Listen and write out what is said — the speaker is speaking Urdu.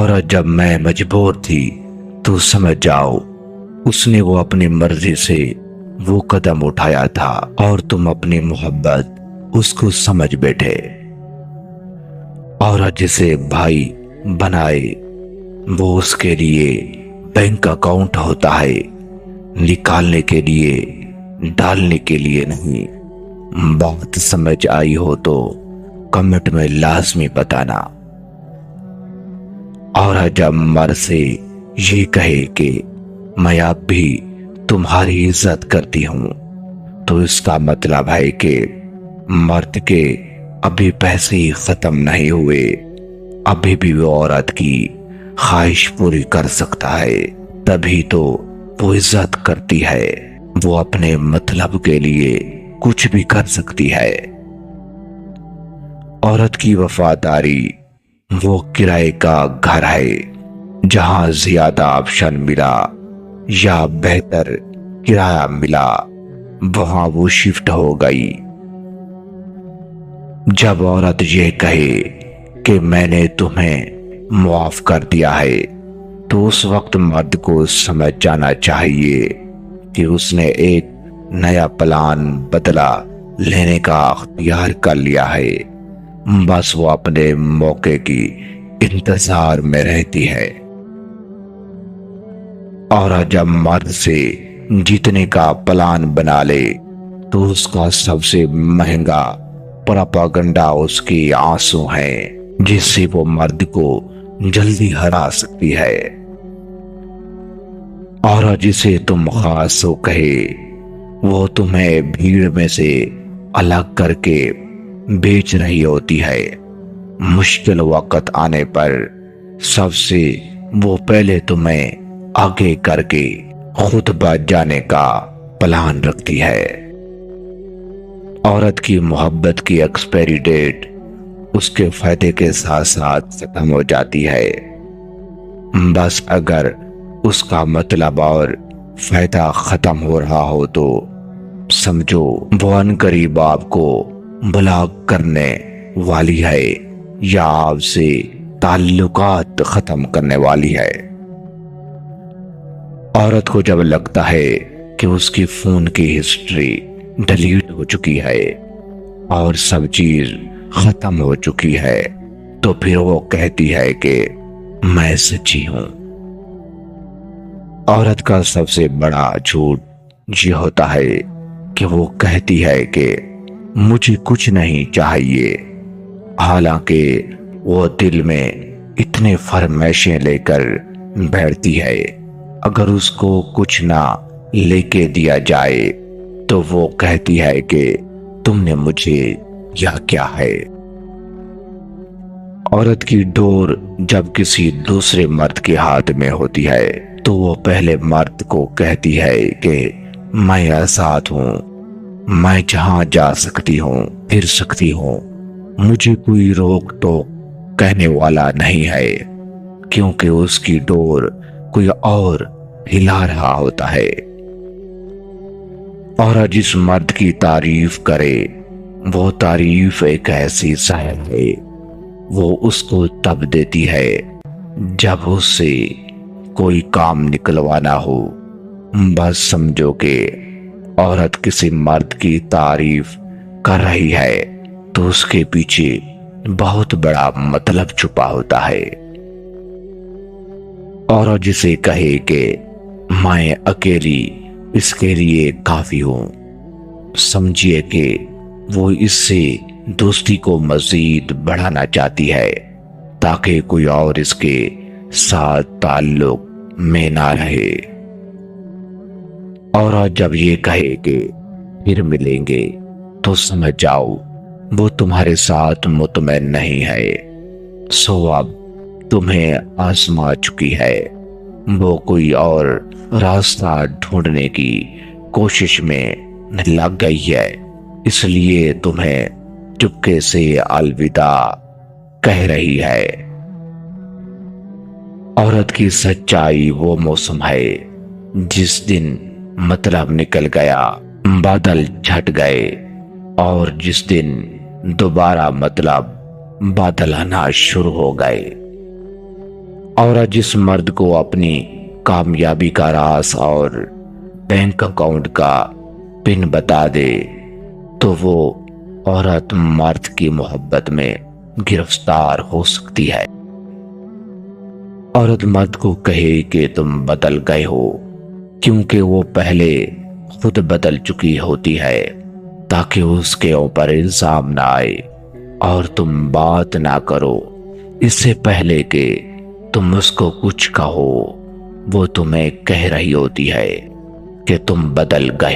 اور جب میں مجبور تھی تو سمجھ جاؤ اس نے وہ اپنی مرضی سے وہ قدم اٹھایا تھا اور تم اپنی محبت اس کو سمجھ بیٹھے۔ اور جسے بھائی بنائے وہ اس کے لیے بینک اکاؤنٹ ہوتا ہے، نکالنے کے لیے، ڈالنے کے لیے نہیں۔ بات سمجھ آئی ہو تو کمنٹ میں لازمی بتانا۔ اور جب مرد سے یہ کہے کہ میں اب بھی تمہاری عزت کرتی ہوں تو اس کا مطلب ہے کہ مرد کے ابھی پیسے ہی ختم نہیں ہوئے، ابھی بھی وہ عورت کی خواہش پوری کر سکتا ہے، تبھی تو وہ عزت کرتی ہے، وہ اپنے مطلب کے لیے کچھ بھی کر سکتی ہے۔ عورت کی وفاداری وہ کرائے کا گھر ہے، جہاں زیادہ آپشن ملا یا بہتر کرایہ ملا وہاں وہ شفٹ ہو گئی۔ جب عورت یہ کہے کہ میں نے تمہیں معاف کر دیا ہے تو اس وقت مرد کو سمجھ جانا چاہیے کہ اس نے ایک نیا پلان بدلا لینے کا اختیار کر لیا ہے، بس وہ اپنے موقع کی انتظار میں رہتی ہے۔ اور جب مرد سے جیتنے کا پلان بنا لے تو اس کا سب سے مہنگا پروپیگنڈا اس کی آنسو ہیں، جس سے وہ مرد کو جلدی ہرا سکتی ہے۔ اور جسے تم خاص ہو کہے وہ تمہیں بھیڑ میں سے الگ کر کے بیچ رہی ہوتی ہے، مشکل وقت آنے پر سب سے وہ پہلے تمہیں آگے کر کے خود بچ جانے کا پلان رکھتی ہے۔ عورت کی محبت کی ایکسپائری ڈیٹ اس کے فائدے کے ساتھ ساتھ ختم ہو جاتی ہے، بس اگر اس کا مطلب اور فائدہ ختم ہو رہا ہو تو سمجھو وہ عنقریب آپ کو بلاک کرنے والی ہے یا آپ سے تعلقات ختم کرنے والی ہے۔ عورت کو جب لگتا ہے کہ اس کی فون کی ہسٹری ڈیلیٹ ہو چکی ہے اور سب چیز ختم ہو چکی ہے تو پھر وہ کہتی ہے کہ میں سچی ہوں۔ عورت کا سب سے بڑا جھوٹ یہ ہوتا ہے کہ وہ کہتی ہے کہ مجھے کچھ نہیں چاہیے، حالانکہ وہ دل میں اتنے فرمائشیں لے کر بیٹھتی ہے، اگر اس کو کچھ نہ لے کے دیا جائے تو وہ کہتی ہے کہ تم نے مجھے یا کیا ہے۔ عورت کی ڈور جب کسی دوسرے مرد کے ہاتھ میں ہوتی ہے تو وہ پہلے مرد کو کہتی ہے کہ میں آزاد ہوں، میں جہاں جا سکتی ہوں پھر سکتی ہوں، مجھے کوئی روک ٹوک کہنے والا نہیں ہے، کیونکہ اس کی ڈور کوئی اور ہلا رہا ہوتا ہے۔ اور جس مرد کی تعریف کرے وہ تعریف ایک ایسی زہر ہے، وہ اس کو تب دیتی ہے جب اس سے کوئی کام نکلوانا ہو۔ بس سمجھو کہ عورت کسی مرد کی تعریف کر رہی ہے تو اس کے پیچھے بہت بڑا مطلب چھپا ہوتا ہے۔ اور جسے کہے کہ میں اکیلی اس کے لیے کافی ہوں، سمجھیے کہ وہ اس سے دوستی کو مزید بڑھانا چاہتی ہے تاکہ کوئی اور اس کے ساتھ تعلق میں نہ رہے۔ اور جب یہ کہے کہ پھر ملیں گے تو سمجھ جاؤ وہ تمہارے ساتھ مطمئن نہیں ہے، سو اب تمہیں آزما چکی ہے، وہ کوئی اور راستہ ڈھونڈنے کی کوشش میں لگ گئی ہے، اس لیے تمہیں چپکے سے الوداع کہہ رہی ہے۔ عورت کی سچائی وہ موسم ہے جس دن مطلب نکل گیا، بادل چھٹ گئے، اور جس دن دوبارہ مطلب بادل آنا شروع ہو گئے۔ عورت جس مرد کو اپنی کامیابی کا راز اور بینک اکاؤنٹ کا پن بتا دے تو وہ عورت مرد کی محبت میں گرفتار ہو سکتی ہے۔ عورت مرد کو کہے کہ تم بدل گئے ہو کیونکہ وہ پہلے خود بدل چکی ہوتی ہے تاکہ اس کے اوپر الزام نہ آئے اور تم بات نہ کرو اس سے پہلے کہ تم اس کو کچھ کہو۔ وہ تمہیں کہہ رہی ہوتی ہے کہ تم بدل گئے